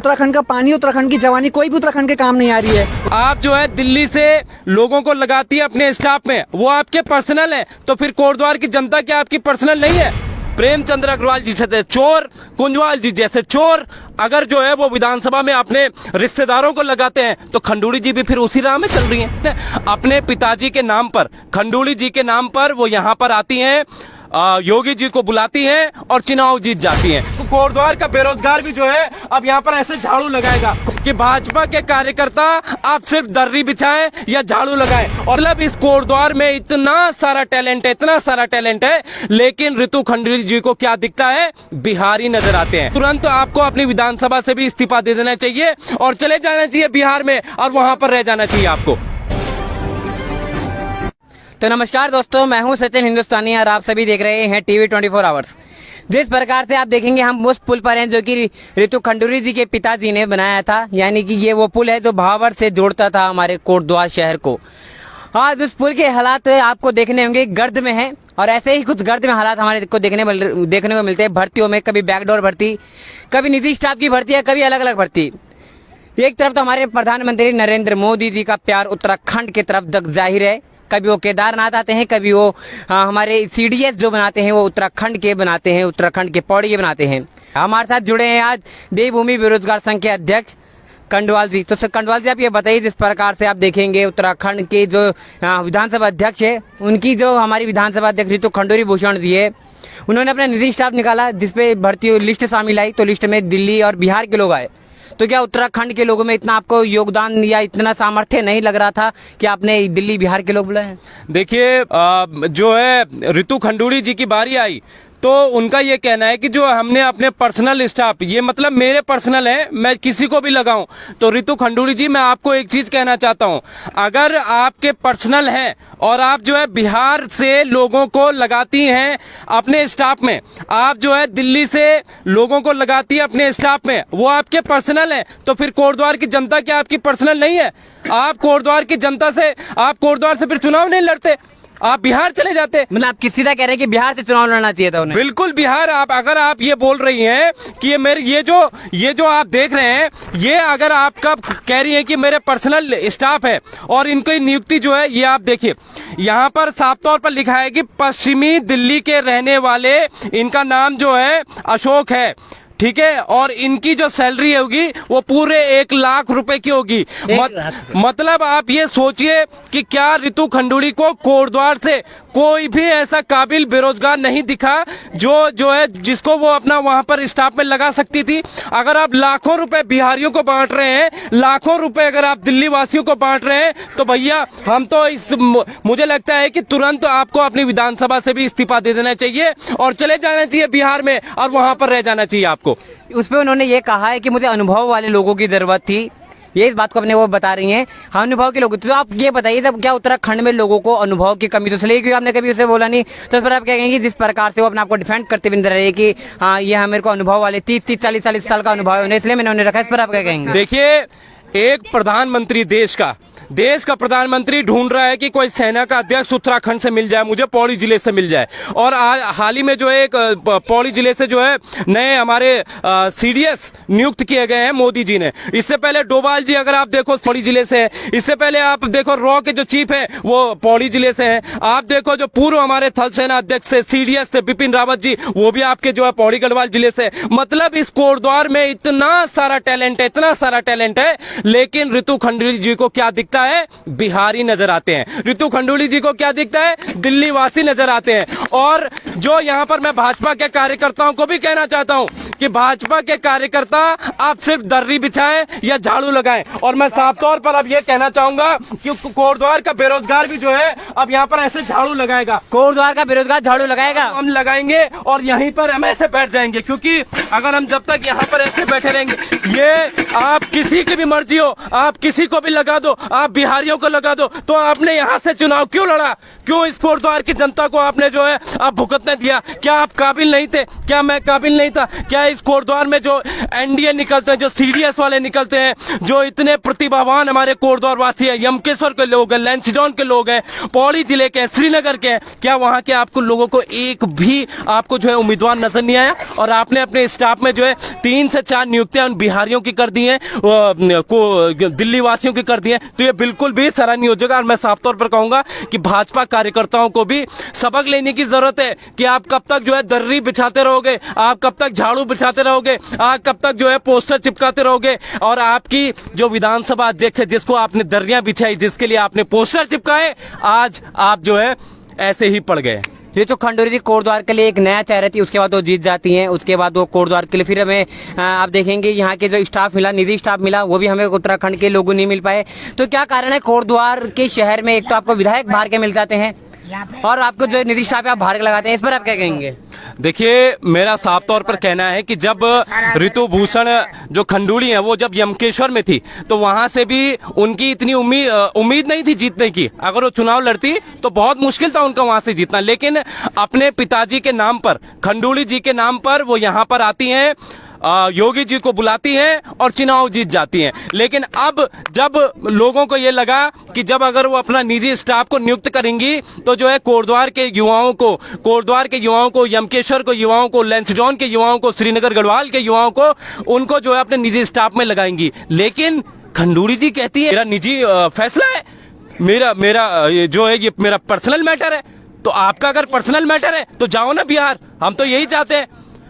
उत्तराखंड का पानी, उत्तराखंड की जवानी कोई भी उत्तराखंड के काम नहीं आ रही है। आप जो है दिल्ली से लोगों को लगाती है अपने स्टाफ में, वो आपके पर्सनल है, तो फिर कोटद्वार की जनता क्या आपकी पर्सनल नहीं है? प्रेमचंद्र अग्रवाल जी जैसे चोर, कुंजवाल जी जैसे चोर अगर जो है वो विधानसभा में अपने रिश्तेदारों को लगाते हैं, तो खंडूड़ी जी भी फिर उसी राह में चल रही हैं। अपने पिताजी के नाम पर, खंडूड़ी जी के नाम पर वो यहाँ पर आती हैं, योगी जी को बुलाती हैं और चुनाव जीत जाती हैं। तो कोटद्वार का बेरोजगार भी जो है अब यहाँ पर ऐसे झाड़ू लगाएगा कि भाजपा के कार्यकर्ता आप सिर्फ दर्री बिछाएं या झाड़ू लगाएं। और मतलब इस कोटद्वार में इतना सारा टैलेंट है, इतना सारा टैलेंट है, लेकिन ऋतु खंडूड़ी जी को क्या दिखता है? बिहारी नजर आते हैं। तुरंत आपको अपनी विधानसभा से भी इस्तीफा दे देना चाहिए और चले जाना चाहिए बिहार में और वहां पर रह जाना चाहिए आपको। तो नमस्कार दोस्तों, मैं हूं सचिन हिंदुस्तानी और आप सभी देख रहे हैं टीवी 24 आवर्स। जिस प्रकार से आप देखेंगे हम उस पुल पर हैं जो कि ऋतु खंडूड़ी जी के पिताजी ने बनाया था, यानी कि ये वो पुल है जो भावर से जोड़ता था हमारे कोटद्वार शहर को। आज उस पुल के हालात आपको देखने होंगे गर्द में हैं और ऐसे ही कुछ गर्द में हालात हमारे को देखने को मिलते हैं भर्तियों में। कभी बैकडोर भर्ती, कभी निजी स्टाफ की भर्ती है, कभी अलग अलग भर्ती। एक तरफ तो हमारे प्रधानमंत्री नरेंद्र मोदी जी का प्यार उत्तराखंड की तरफ तक जाहिर है। कभी वो केदारनाथ आते हैं, कभी वो हमारे सीडीएस जो बनाते हैं वो उत्तराखंड के बनाते हैं, उत्तराखंड के पौड़ी के बनाते हैं। हमारे साथ जुड़े हैं आज देवभूमि बेरोजगार संघ के अध्यक्ष कंडवाल जी। तो सर कंडवाल जी, आप ये बताइए, जिस प्रकार से आप देखेंगे उत्तराखंड के जो विधानसभा अध्यक्ष है, उनकी जो हमारी विधानसभा अध्यक्ष ऋतु खंडूड़ी भूषण जी है, उन्होंने अपना निजी स्टाफ निकाला जिसपे भर्ती लिस्ट शामिल आई, तो लिस्ट में दिल्ली और बिहार के लोग आए। तो क्या उत्तराखंड के लोगों में इतना आपको योगदान या इतना सामर्थ्य नहीं लग रहा था कि आपने दिल्ली बिहार के लोग बुलाए? देखिए, जो है ऋतु खंडूड़ी जी की बारी आई तो उनका ये कहना है कि जो हमने अपने पर्सनल स्टाफ, ये मतलब मेरे पर्सनल है, मैं किसी को भी लगाऊं। तो ऋतु खंडूड़ी जी, मैं आपको एक चीज कहना चाहता हूं, अगर आपके पर्सनल हैं और आप जो है बिहार से लोगों को लगाती हैं अपने स्टाफ में, आप जो है दिल्ली से लोगों को लगाती है अपने स्टाफ में, वो आपके पर्सनल है, तो फिर कोटद्वार की जनता क्या आपकी पर्सनल नहीं है? आप कोटद्वार की जनता से, आप कोटद्वार से फिर चुनाव नहीं लड़ते, आप बिहार चले जाते। मतलब आप सीधा कह रहे हैं कि बिहार से चुनाव लड़ना चाहिए था उन्हें? बिल्कुल बिहार। आप अगर आप ये बोल रही हैं कि ये मेरे ये जो आप देख रहे हैं, ये अगर आपका कह रही हैं कि मेरे पर्सनल स्टाफ है और इनकी नियुक्ति जो है, ये आप देखिए यहाँ पर साफ तौर पर लिखा है कि पश्चिमी दिल्ली के रहने वाले, इनका नाम जो है अशोक है, ठीक है, और इनकी जो सैलरी होगी वो पूरे 1 लाख रुपए की होगी। मतलब आप ये सोचिए कि क्या ऋतु खंडूड़ी को कोटद्वार से कोई भी ऐसा काबिल बेरोजगार नहीं दिखा जो है जिसको वो अपना वहां पर स्टाफ में लगा सकती थी? अगर आप लाखों रुपए बिहारियों को बांट रहे हैं, लाखों रुपए अगर आप दिल्ली वासियों को बांट रहे हैं, तो भैया हम तो मुझे लगता है कि तुरंत आपको अपनी विधानसभा से भी इस्तीफा दे देना चाहिए और चले जाना चाहिए बिहार में और वहां पर रह जाना चाहिए आपको। उस पर उन्होंने ये कहा है कि मुझे अनुभव वाले लोगों की जरूरत थी, ये इस बात को अपने वो बता रही हैं, हाँ अनुभव के लोग। तो आप ये बताइए, तब क्या उत्तराखंड में लोगों को अनुभव की कमी तो चलेगी? क्योंकि आपने कभी उसे बोला नहीं, तो इस पर आप क्या कहेंगे? जिस प्रकार से वो अपने आपको डिफेंड करते हुए नजर आ रही है कि हाँ ये मेरे को अनुभव वाले 30-40 साल का अनुभव है उन्हें, इसलिए मैंने उन्हें रखा। इस पर आप क्या कहेंगे? देखिए, एक प्रधानमंत्री देश का प्रधानमंत्री ढूंढ रहा है कि कोई सेना का अध्यक्ष उत्तराखंड से मिल जाए, मुझे पौड़ी जिले से मिल जाए। और हाल ही में जो है एक पौड़ी जिले से जो है नए हमारे सीडीएस नियुक्त किए गए हैं मोदी जी ने। इससे पहले डोभाल जी अगर आप देखो पौड़ी जिले से है, इससे पहले आप देखो रॉ के जो चीफ है वो पौड़ी जिले से है, आप देखो जो पूर्व हमारे थल सेना अध्यक्ष थे, सीडीएस थे बिपिन रावत जी, वो भी आपके जो है पौड़ी गढ़वाल जिले से। मतलब इस कोटद्वार में इतना सारा टैलेंट है, इतना सारा टैलेंट है, लेकिन ऋतु खंडूड़ी जी को क्या दिखता है? बिहारी नजर आते हैं। ऋतु खंडूड़ी जी को क्या दिखता है? दिल्ली वासी नजर आते हैं। और जो यहाँ पर मैं भाजपा के कार्यकर्ताओं को भी कहना चाहता हूँ कि भाजपा के कार्यकर्ता आप सिर्फ दर्री बिछाएं या झाड़ू लगाएं। और मैं साफ तौर पर अब ये कहना चाहूंगा कि कोटद्वार का बेरोजगार भी जो है अब यहाँ पर ऐसे झाड़ू लगाएगा। कोटद्वार का बेरोजगार झाड़ू लगाएगा? हम लगाएंगे और यहीं पर हम ऐसे बैठ जाएंगे, क्योंकि अगर हम जब तक यहाँ पर ऐसे बैठे रहेंगे, ये आप किसी की भी मर्जी हो, आप किसी को भी लगा दो, आप आप बिहारियों को लगा दो। तो आपने यहाँ से चुनाव क्यों लड़ा? क्यों इस कोटद्वार की जनता को आपने जो है आप भुगतने दिया? क्या आप काबिल नहीं थे? क्या मैं काबिल नहीं था? क्या इस कोटद्वार में जो एनडीए निकलते हैं, जो सीडीएस वाले निकलते हैं, जो इतने प्रतिभावान हमारे कोटद्वार वासी हैं, यमकेश्वर के लोग हैं, लैंसडाउन के लोग हैं, पौड़ी जिले के, श्रीनगर के हैं, क्या वहां के आपको लोगों को एक भी आपको जो है उम्मीदवार नजर नहीं आया? और आपने अपने स्टाफ में जो है 3 से 4 नियुक्तियां उन बिहारियों की कर दी हैं, दिल्ली वासियों की कर दी हैं। तो ये बिल्कुल भी सराहनीय हो जाएगा। और मैं साफ तौर पर कहूंगा कि भाजपा कार्यकर्ताओं को भी सबक लेने की जरूरत है कि आप कब तक जो है दर्री बिछाते रहोगे, आप कब तक झाड़ू बिछाते रहोगे, आप कब तक जो है पोस्टर चिपकाते रहोगे। और आपकी जो विधानसभा अध्यक्ष है, जिसको आपने दर्रियां बिछाई, जिसके लिए आपने पोस्टर चिपकाए, आज आप जो है ऐसे ही पड़ गए। रितु खंडूरी जी कोटद्वार के लिए एक नया चेहरा थी, उसके बाद वो जीत जाती हैं, उसके बाद वो कोटद्वार के लिए फिर हमें आप देखेंगे यहाँ के जो स्टाफ मिला, निजी स्टाफ मिला, वो भी हमें उत्तराखंड के लोगों नहीं मिल पाए। तो क्या कारण है कोटद्वार के शहर में एक तो आपको विधायक बाहर के मिल जाते हैं और आपको जो निजी स्टाफ है आप बाहर के लगाते हैं, इस पर आप क्या कहेंगे? देखिए, मेरा साफ तौर पर कहना है कि जब ऋतु भूषण जो खंडूड़ी है वो जब यमकेश्वर में थी तो वहां से भी उनकी इतनी उम्मीद नहीं थी जीतने की। अगर वो चुनाव लड़ती तो बहुत मुश्किल था उनका वहां से जीतना, लेकिन अपने पिताजी के नाम पर, खंडूड़ी जी के नाम पर वो यहाँ पर आती हैं, योगी जी को बुलाती हैं और चुनाव जीत जाती हैं। लेकिन अब जब लोगों को ये लगा कि जब अगर वो अपना निजी स्टाफ को नियुक्त करेंगी तो जो है कोटद्वार के युवाओं को, यमकेश्वर को युवाओं को, लैंसडाउन के युवाओं को, श्रीनगर गढ़वाल के युवाओं को, उनको जो है अपने निजी स्टाफ में लगाएंगी। लेकिन खंडूड़ी जी कहती है मेरा निजी फैसला है, मेरा जो है ये मेरा पर्सनल मैटर है। तो आपका अगर पर्सनल मैटर है तो जाओ ना बिहार, हम तो यही चाहते हैं।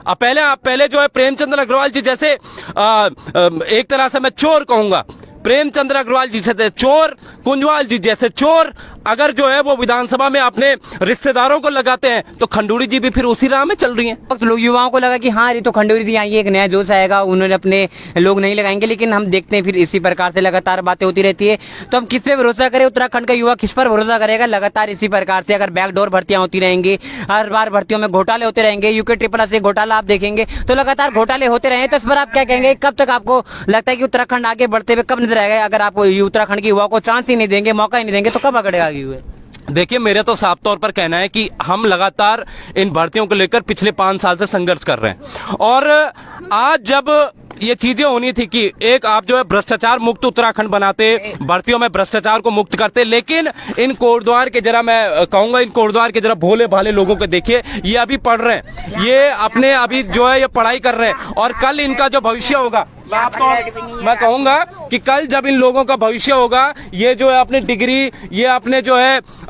अब पहले जो है प्रेमचंद्र अग्रवाल जी जैसे एक तरह से मैं चोर कहूंगा, प्रेमचंद्र अग्रवाल जी जैसे चोर, कुंजवाल जी जैसे चोर अगर जो है वो विधानसभा में अपने रिश्तेदारों को लगाते हैं तो खंडूड़ी जी भी फिर उसी राह में चल रही हैं। तो लोग युवाओं को लगा कि हाँ रितु खंडूरी जी आई, एक नया जोश आएगा, उन्होंने अपने लोग नहीं लगाएंगे। लेकिन हम देखते हैं फिर इसी प्रकार से लगातार बातें होती रहती है। तो हम किस पे भरोसा करें? उत्तराखंड का युवा किस पर भरोसा करेगा? लगातार इसी प्रकार से अगर बैकडोर भर्तियां होती रहेंगी, हर बार भर्तियों में घोटाले होते रहेंगे, यूके ट्रिपल से घोटाला आप देखेंगे, तो लगातार घोटाले होते रहे, तो इस पर आप क्या कहेंगे? कब तक आपको लगता है कि उत्तराखंड आगे बढ़ते हुए कब नजर आएगा? अगर आप उत्तराखंड के युवा को चांस ही नहीं देंगे, मौका ही नहीं देंगे, तो कब आगे आगे हुए? देखिए, मेरा तो साफ तौर पर कहना है कि हम लगातार इन भर्तियों को लेकर पिछले 5 साल से संघर्ष कर रहे हैं। और आज जब ये चीजें होनी थी कि एक आप जो है भ्रष्टाचार मुक्त उत्तराखंड बनाते, भर्तियों में भ्रष्टाचार को मुक्त करते, लेकिन इन कोटद्वार के जरा मैं कहूंगा इन कोटद्वार के जरा भोले भाले लोगों को देखिए, ये अभी पढ़ रहे हैं, ये अपने अभी जो है ये पढ़ाई कर रहे हैं और कल इनका जो भविष्य होगा, मैं कहूंगा कि कल जब इन लोगों का भविष्य होगा, ये जो है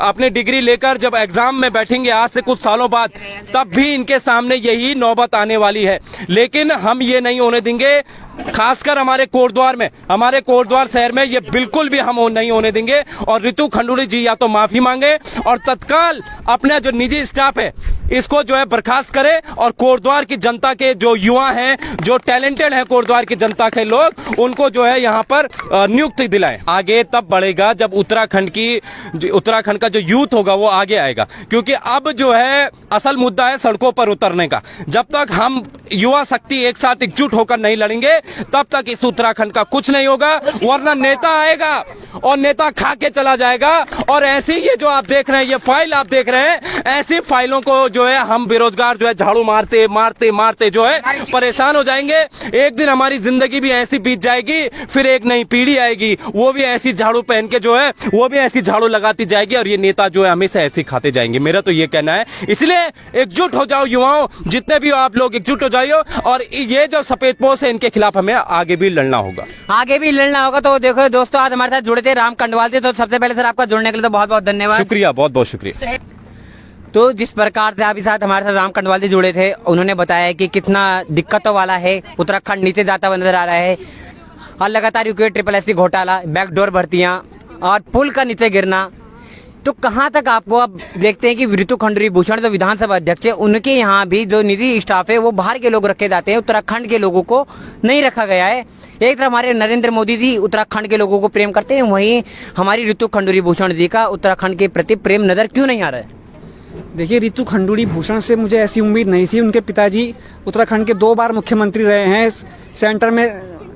अपने डिग्री लेकर जब एग्जाम में बैठेंगे आज से कुछ सालों बाद, तब भी इनके सामने यही नौबत आने वाली है। लेकिन हम ये नहीं होने देंगे, खासकर हमारे कोटद्वार में, हमारे कोटद्वार शहर में ये बिल्कुल भी हम नहीं होने देंगे। और रितु खंडूड़ी जी या तो माफी मांगे और तत्काल अपना जो निजी स्टाफ है इसको जो है बर्खास्त करे और कोटद्वार की जनता के जो युवा हैं, जो टैलेंटेड हैं कोटद्वार की जनता के लोग, उनको जो है यहाँ पर नियुक्ति दिलाएं। आगे तब बढ़ेगा जब उत्तराखंड का जो यूथ होगा वो आगे आएगा, क्योंकि अब जो है असल मुद्दा है सड़कों पर उतरने का। जब तक हम युवा शक्ति एक साथ एकजुट होकर नहीं लड़ेंगे तब तक इस उत्तराखंड का कुछ नहीं होगा, वरना नेता आएगा और नेता खा के चला जाएगा। और ऐसी ये जो आप देख रहे हैं, ये फाइल आप देख रहे हैं, ऐसी फाइलों को जो है हम बेरोजगार जो है झाड़ू मारते मारते जो है परेशान हो जाएंगे। एक दिन हमारी जिंदगी भी ऐसी बीत जाएगी, फिर एक नई पीढ़ी आएगी, वो भी ऐसी झाड़ू पहन के जो है वो भी ऐसी झाड़ू लगाती जाएगी और ये नेता जो है हमेशा ऐसे खाते जाएंगे। मेरा तो ये कहना है, इसलिए एकजुट हो जाओ युवाओं, जितने भी आप लोग एकजुट हो जाइए और ये जो सफेद पोश है इनके खिलाफ हमें आगे भी लड़ना होगा। तो देखो दोस्तों, आज हमारे साथ जुड़े थे राम कंडवाल थे। तो सबसे पहले सर आपका जुड़ने के लिए तो बहुत बहुत धन्यवाद। शुक्रिया, बहुत बहुत शुक्रिया। तो जिस प्रकार से अभी साथ हमारे साथ राम कंडवाल जी जुड़े थे, उन्होंने बताया कि कितना दिक्कतों वाला है, उत्तराखंड नीचे जाता हुआ नजर आ रहा है और लगातार यूके ट्रिपल एस घोटाला, बैकडोर भर्तियां और पुल का नीचे गिरना। तो कहाँ तक आपको अब देखते हैं कि रितु खंडूरी भूषण जो विधानसभा अध्यक्ष है, उनके यहाँ भी जो निजी स्टाफ है वो बाहर के लोग रखे जाते हैं, उत्तराखंड के लोगों को नहीं रखा गया है। एक तरफ हमारे नरेंद्र मोदी जी उत्तराखंड के लोगों को प्रेम करते हैं, वहीं हमारी रितु खंडूरी भूषण जी का उत्तराखंड के प्रति प्रेम नजर क्यों नहीं आ रहा है? देखिए, रितु खंडूड़ी भूषण से मुझे ऐसी उम्मीद नहीं थी। उनके पिताजी उत्तराखंड के 2 बार मुख्यमंत्री रहे हैं, सेंटर में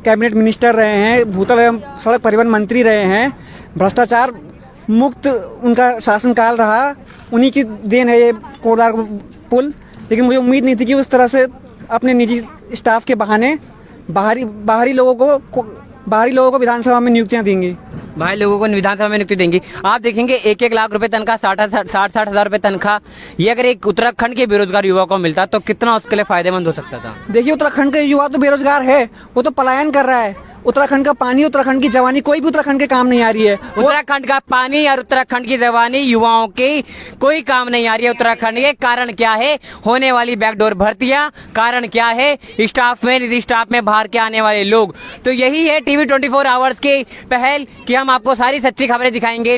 कैबिनेट मिनिस्टर रहे हैं, भूतल एवं सड़क परिवहन मंत्री रहे हैं। भ्रष्टाचार मुक्त उनका शासनकाल रहा, उन्हीं की देन है ये कोटद्वार पुल। लेकिन मुझे उम्मीद नहीं थी कि उस तरह से अपने निजी स्टाफ के बहाने बाहरी लोगों को विधानसभा में नियुक्तियां देंगे। भाई लोगों को विधानसभा में नियुक्ति देंगी। आप देखेंगे 1-1 लाख रुपए तनख्वाह, 60 हजार रुपए तनख्वाह, ये अगर एक उत्तराखंड के बेरोजगार युवा को मिलता तो कितना उसके लिए फायदेमंद हो सकता था। देखिए, उत्तराखंड का युवा तो बेरोजगार है, वो तो पलायन कर रहा है। उत्तराखंड का पानी, उत्तराखंड की जवानी कोई भी उत्तराखंड के काम नहीं आ रही है। उत्तराखंड का पानी और उत्तराखंड की जवानी युवाओं की कोई काम नहीं आ रही है उत्तराखंड के। कारण क्या है? होने वाली बैकडोर भर्तियां। कारण क्या है? स्टाफ में, निजी स्टाफ में बाहर के आने वाले लोग। तो यही है टीवी 24 आवर्स की पहल कि हम आपको सारी सच्ची खबरें दिखाएंगे।